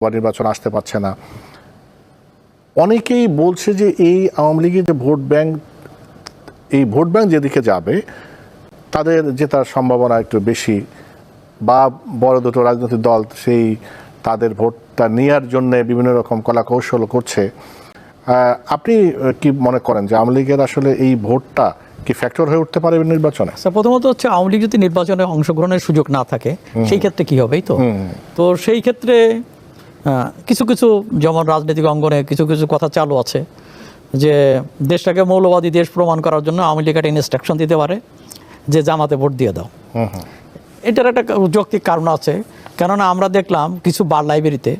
নির্বাচন আসতে পারছে না। অনেকেই বলছে যে এই আওয়ামী লীগের যে ভোট ব্যাংক, এই ভোট ব্যাংক যেদিকে যাবে তাদের জেতার সম্ভাবনা একটু বেশি, বা বড় দুটো রাজনৈতিক দল সেই তাদের ভোটটা নেওয়ার জন্য বিভিন্ন রকম কলা কৌশল করছে। আপনি কি মনে করেন যে আওয়ামী লীগের আসলে এই ভোটটা কি ফ্যাক্টর হয়ে উঠতে পারে নির্বাচনে? প্রথমত হচ্ছে আওয়ামী লীগ যদি নির্বাচনে অংশগ্রহণের সুযোগ না থাকে সেই ক্ষেত্রে কি হবে? তো সেই ক্ষেত্রে কিছু কিছু যেমন রাজনৈতিক অঙ্গনে কিছু কিছু কথা চালু আছে যে দেশটাকে মৌলবাদী দেশ প্রমাণ করার জন্য আওয়ামী লীগ একটা ইনস্ট্রাকশন দিতে পারে যে জামাতে ভোট দিয়ে দাও। এটার একটা যৌক্তিক কারণ আছে, কেননা আমরা দেখলাম কিছু বার লাইব্রেরিতে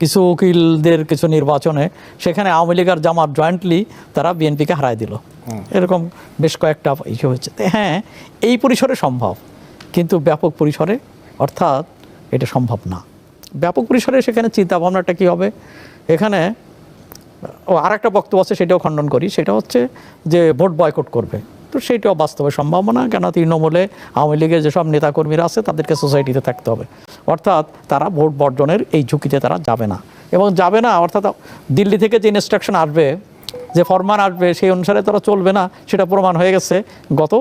কিছু উকিলদের কিছু নির্বাচনে সেখানে আওয়ামী লীগ আর জামাত জয়েন্টলি তারা বিএনপিকে হারাই দিল। এরকম বেশ কয়েকটা ইস্যু হয়েছে। হ্যাঁ, এই পরিসরে সম্ভব, কিন্তু ব্যাপক পরিসরে অর্থাৎ এটা সম্ভব না। ব্যাপক পরিসরে সেখানে চিন্তা ভাবনাটা কী হবে? এখানে আর একটা বক্তব্য আছে, সেটাও খণ্ডন করি, সেটা হচ্ছে যে ভোট বয়কট করবে। তো সেইটাও বাস্তবে সম্ভব না, কেন তৃণমূলে আওয়ামী লীগের যেসব নেতাকর্মীরা আছে তাদেরকে সোসাইটিতে থাকতে হবে, অর্থাৎ তারা ভোট বর্জনের এই ঝুঁকিতে তারা যাবে না। এবং যাবে না অর্থাৎ দিল্লি থেকে যে ইনস্ট্রাকশন আসবে, যে ফরমান আসবে, সেই অনুসারে তারা চলবে না, সেটা প্রমাণ হয়ে গেছে গত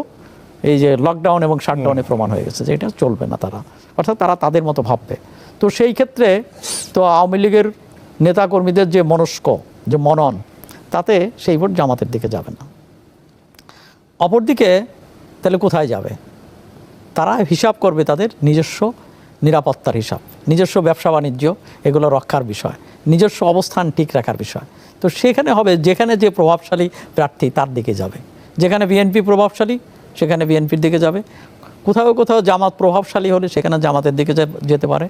এই যে লকডাউন এবং শাটডাউনে প্রমাণ হয়ে গেছে যে এটা চলবে না তারা, অর্থাৎ তারা তাদের মতো ভাববে। তো সেই ক্ষেত্রে তো আওয়ামী লীগের নেতাকর্মীদের যে মনস্ক, যে মনন, তাতে সেই ভোট জামাতের দিকে যাবে না। অপরদিকে তাহলে কোথায় যাবে? তারা হিসাব করবে তাদের নিজস্ব নিরাপত্তার হিসাব, নিজস্ব ব্যবসা বাণিজ্য, এগুলো রক্ষার বিষয়, নিজস্ব অবস্থান ঠিক রাখার বিষয়। তো সেখানে হবে যেখানে যে প্রভাবশালী প্রার্থী তার দিকে যাবে, যেখানে বিএনপি প্রভাবশালী সেখানে বিএনপির দিকে যাবে, কোথাও কোথাও জামাত প্রভাবশালী হলে সেখানে জামাতের দিকে যেতে পারে,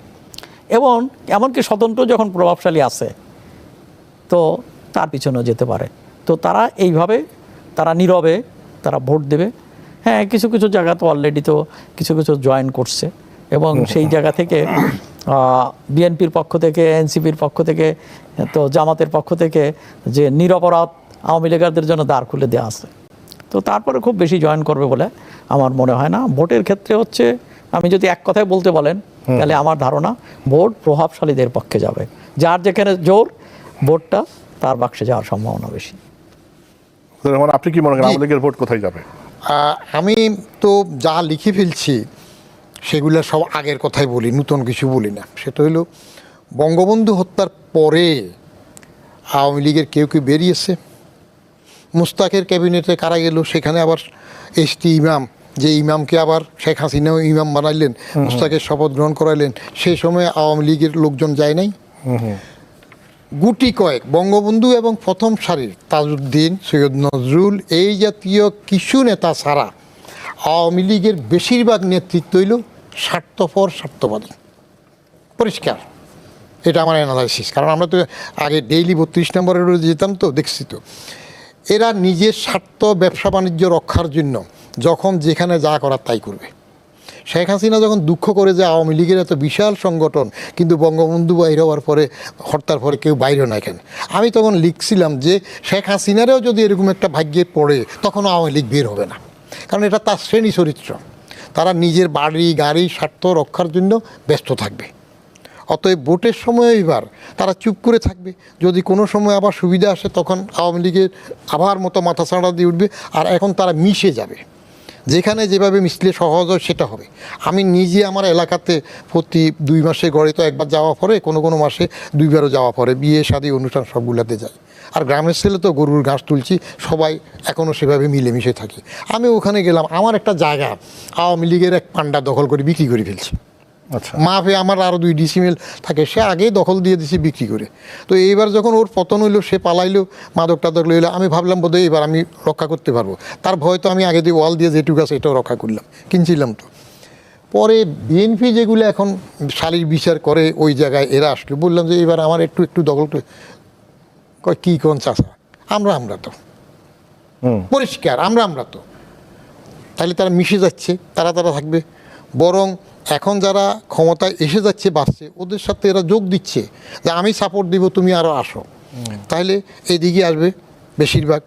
এবং এমনকি স্বতন্ত্র যখন প্রভাবশালী আছে তো তার পিছনেও যেতে পারে। তো তারা এইভাবে তারা নীরবে তারা ভোট দেবে। হ্যাঁ, কিছু কিছু জায়গা তো অলরেডি তো কিছু কিছু জয়েন করছে, এবং সেই জায়গা থেকে বিএনপির পক্ষ থেকে, এনসিপির পক্ষ থেকে, তো জামাতের পক্ষ থেকে যে নিরপরাধ আওয়ামী লীগারদের জন্য দ্বার খুলে দেওয়া আছে। তো তারপরে খুব বেশি জয়েন করবে বলে আমার মনে হয় না। ভোটের ক্ষেত্রে হচ্ছে আমি যদি এক কথায় বলতে বলেন তাহলে আমার ধারণা ভোট প্রভাবশালীদের পক্ষে যাবে, যার যেখানে জোর ভোটটা তার বাক্সে যাওয়ার সম্ভাবনা বেশি। আপনি কি মনে করেন আওয়ামী লীগের ভোট কোথায় যাবে? আমি তো যা লিখে ফেলছি সেগুলো সব আগের কথাই বলি, নতুন কিছু বলি না। সেটা হলো বঙ্গবন্ধু হত্যার পরে আওয়ামী লীগের কেউ কেউ বেরিয়েছে। মুস্তাকের ক্যাবিনেটে কারা গেল, সেখানে আবার এসটি ইমাম, যে ইমামকে আবার শেখ হাসিনাও ইমাম বানাইলেন, মুস্তাকের শপথ গ্রহণ করাইলেন, সেই সময় আওয়ামী লীগের লোকজন যায় নাই। গুটি কয়েক বঙ্গবন্ধু এবং প্রথম সারির তাজউদ্দিন, সৈয়দ নজরুল, এই জাতীয় কিছু নেতা ছাড়া আওয়ামী লীগের বেশিরভাগ নেতৃত্ব হইল স্বার্থপর, স্বার্থবাদী, পরিষ্কার। এটা আমার অ্যানালাইসিস। কারণ আমরা তো আগে ডেইলি 32 নম্বরের যেতাম, তো দেখছি তো এরা নিজের স্বার্থ, ব্যবসা বাণিজ্য রক্ষার জন্য যখন যেখানে যা করার তাই করবে। শেখ হাসিনা যখন দুঃখ করে যে আওয়ামী লীগের এত বিশাল সংগঠন কিন্তু বঙ্গবন্ধু বাইরে হওয়ার পরে, হত্যার পরে কেউ বাইরে না কেন, আমি তখন লিখছিলাম যে শেখ হাসিনারও যদি এরকম একটা ভাগ্যে পড়ে তখন আওয়ামী লীগ বের হবে না, কারণ এটা তার শ্রেণী চরিত্র। তারা নিজের বাড়ি গাড়ি স্বার্থ রক্ষার জন্য ব্যস্ত থাকবে। অতএব ভোটের সময় এবার তারা চুপ করে থাকবে। যদি কোনো সময় আবার সুবিধা আসে তখন আওয়ামী লীগের আবার মতো মাথা ছাড়া দিয়ে উঠবে। আর এখন তারা মিশে যাবে, যেখানে যেভাবে মিশলে সহজ হয় সেটা হবে। আমি নিজে আমার এলাকাতে প্রতি 2 মাসে গড়ে তো একবার যাওয়া পরে, কোনো কোনো মাসে 2বারও যাওয়া পরে, বিয়ে শাদী অনুষ্ঠান সবগুলোতে যাই। আর গ্রামের ছেলে তো গরুর ঘাস তুলছি, সবাই এখনও সেভাবে মিলেমিশে থাকি। আমি ওখানে গেলাম, আমার একটা জায়গা আওয়ামী লীগের এক পান্ডা দখল করে বিক্রি করে ফেলছি। আচ্ছা, মাফে আমার আরও 2 ডিসিমেল থাকে, সে আগেই দখল দিয়ে দিছি বিক্রি করে। তো এইবার যখন ওর পতন হইলো, সে পালাইলো, মাদক টাদক লইলো, আমি ভাবলাম বোধহয় এবার আমি রক্ষা করতে পারবো। তার ভয় তো আমি আগে দিয়ে ওয়াল দিয়ে যেটুকু আছে এটাও রক্ষা করলাম, কিনছিলাম তো। পরে বিএনপি যেগুলো এখন শালীর বিচার করে ওই জায়গায় এরা আসলো, বললাম যে এবার আমার একটু একটু দখল কয় কী কোন চাষা, আমরা তো পরিষ্কার, আমরা তো। তাহলে তারা মিশে যাচ্ছে, তারা থাকবে। বরং এখন যারা ক্ষমতায় এসে যাচ্ছে, বাড়ছে, ওদের সাথে এরা যোগ দিচ্ছে যে আমি সাপোর্ট দিব, তুমি আরও আসো, তাহলে এইদিকে আসবে বেশিরভাগ।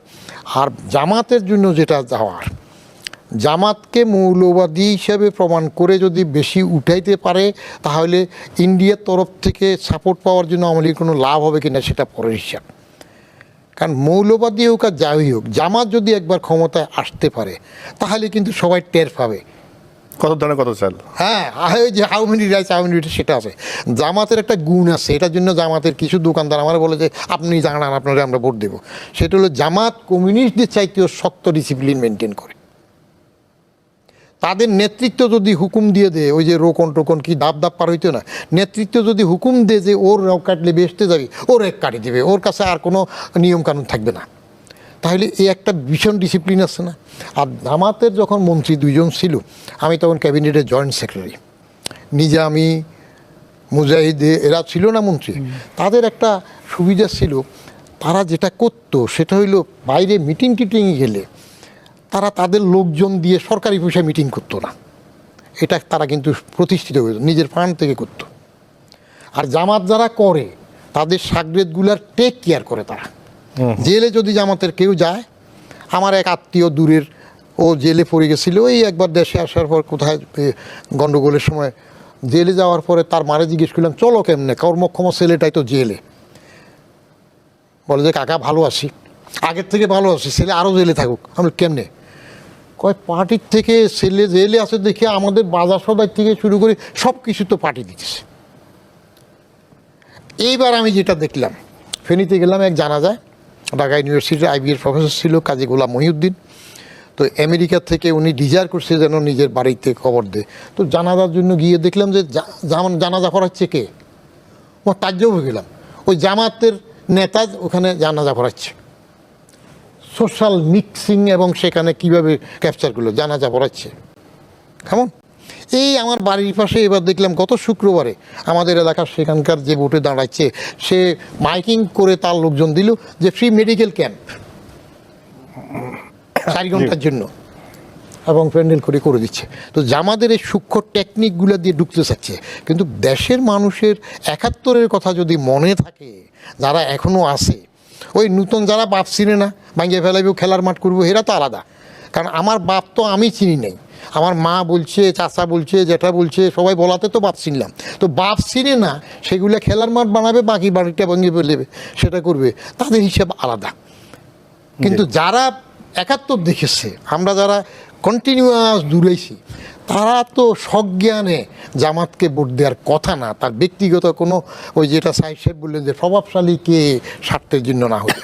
আর জামাতের জন্য যেটা যাওয়ার, জামাতকে মৌলবাদী হিসাবে প্রমাণ করে যদি বেশি উঠাইতে পারে তাহলে ইন্ডিয়ার তরফ থেকে সাপোর্ট পাওয়ার জন্য আওয়ামী লীগের কোনো লাভ হবে কিনা সেটা পরের হিসাব। কারণ মৌলবাদী হোক আর যাই হোক, জামাত যদি একবার ক্ষমতায় আসতে পারে তাহলে কিন্তু সবাই টের পাবে। কত ধরনের কত চাল। হ্যাঁ, ওই যে how many rice how many সেটা আছে। জামাতের একটা গুণ আছে, এটার জন্য জামাতের কিছু দোকানদার আমার বলে যে আপনি জানান আপনারা আমরা ভোট দেবো। সেটা হলো জামাত কমিউনিস্টদের চাইতেও শক্ত ডিসিপ্লিন মেনটেন করে। তাদের নেতৃত্ব যদি হুকুম দিয়ে দেয়, ওই যে রোকন টোকন কি দাব দাব পার হইতো না, নেতৃত্ব যদি হুকুম দেয় যে ওর রক কাটলে বেসতে যাবি, ওর এক কাটি দেবে, ওর কাছে আর কোনো নিয়মকানুন থাকবে না। তাহলে এই একটা ভীষণ ডিসিপ্লিন আছে না। আর জামাতের যখন মন্ত্রী দুইজন ছিল, আমি তখন ক্যাবিনেটের জয়েন্ট সেক্রেটারি, নিজামি মুজাহিদ এরা ছিল না মন্ত্রী, তাদের একটা সুবিধা ছিল, তারা যেটা করতো সেটা হইলো বাইরে মিটিং টিটিংয়ে গেলে তারা তাদের লোকজন দিয়ে সরকারি পয়সায় মিটিং করতো না, এটা তারা কিন্তু প্রতিষ্ঠিত হতো, নিজের ফান্ড থেকে করতো। আর জামাত যারা করে তাদের সাগরেদগুলার টেক কেয়ার করে তারা। জেলে যদি জামাতের কেউ যায়, আমার এক আত্মীয় দূরের, ও জেলে পড়ে গেছিল, এই একবার দেশে আসার পর কোথায় গণ্ডগোলের সময় জেলে যাওয়ার পরে তার মারে জিজ্ঞেস করলাম চলো কেমনে, কর্মক্ষম ছেলেটাই তো জেলে। বলে যে কাকা ভালো আছি, আগের থেকে ভালো আছি, ছেলে আরও জেলে থাকুক। আমি কেমনে? কয় পার্টির থেকে ছেলে জেলে আছে দেখে আমাদের বাজার সদাই থেকে শুরু করে সব কিছু তো পার্টি দিতেছে। এইবার আমি যেটা দেখলাম, ফেনীতে গেলাম এক জানাজায়, ঢাকা ইউনিভার্সিটির IB-এর প্রফেসর ছিল কাজী গোলাম মহিউদ্দিন। তো আমেরিকা থেকে উনি ডিজায়ার করছে যেন নিজের বাড়িতে খবর দেয়। তো জানাজার জন্য গিয়ে দেখলাম যে জানাজা পড়াচ্ছে কে, ও তাজ্জব হয়ে গেলাম। ওই জামাতের নেতা ওখানে জানাজা পড়াচ্ছে। সোশ্যাল মিক্সিং এবং সেখানে কীভাবে ক্যাপচার করলো, জানাজা পড়াচ্ছে কেমন। এই আমার বাড়ির পাশে এবার দেখলাম গত শুক্রবারে আমাদের এলাকার সেখানকার যে ভোটে দাঁড়াচ্ছে, সে মাইকিং করে তার লোকজন দিল যে ফ্রি মেডিকেল ক্যাম্প 4 ঘন্টার জন্য, এবং প্যান্ডেল করে দিচ্ছে। তো জামাদের এই সূক্ষ্ম টেকনিকগুলো দিয়ে ঢুকতে চাচ্ছে। কিন্তু দেশের মানুষের 71-এর কথা যদি মনে থাকে, যারা এখনও আছে, ওই নূতন যারা বাপ চিনে না, ভাঙিয়ে ফেলাইব, খেলার মাঠ করবো, এরা তো আলাদা। কারণ আমার বাপ তো আমি চিনি নাই, আমার মা বলছে, চাচা বলছে, জ্যাঠা বলছে, সবাই বলাতে তো বাপ চিনলাম। তো বাপ চিনে না, সেগুলো খেলার মাঠ বানাবে, বাকি বাড়িটা ভেঙে ফেলেবে, সেটা করবে, তাদের হিসাব আলাদা। কিন্তু যারা 71 দেখেছে, আমরা যারা কন্টিনিউয়াস দূরেছি, তারা তো সজ্ঞানে জামাতকে ভোট দেওয়ার কথা না। তার ব্যক্তিগত কোনো, ওই যেটা সাহেব বললেন যে প্রভাবশালী কে স্বার্থের জন্য না হলে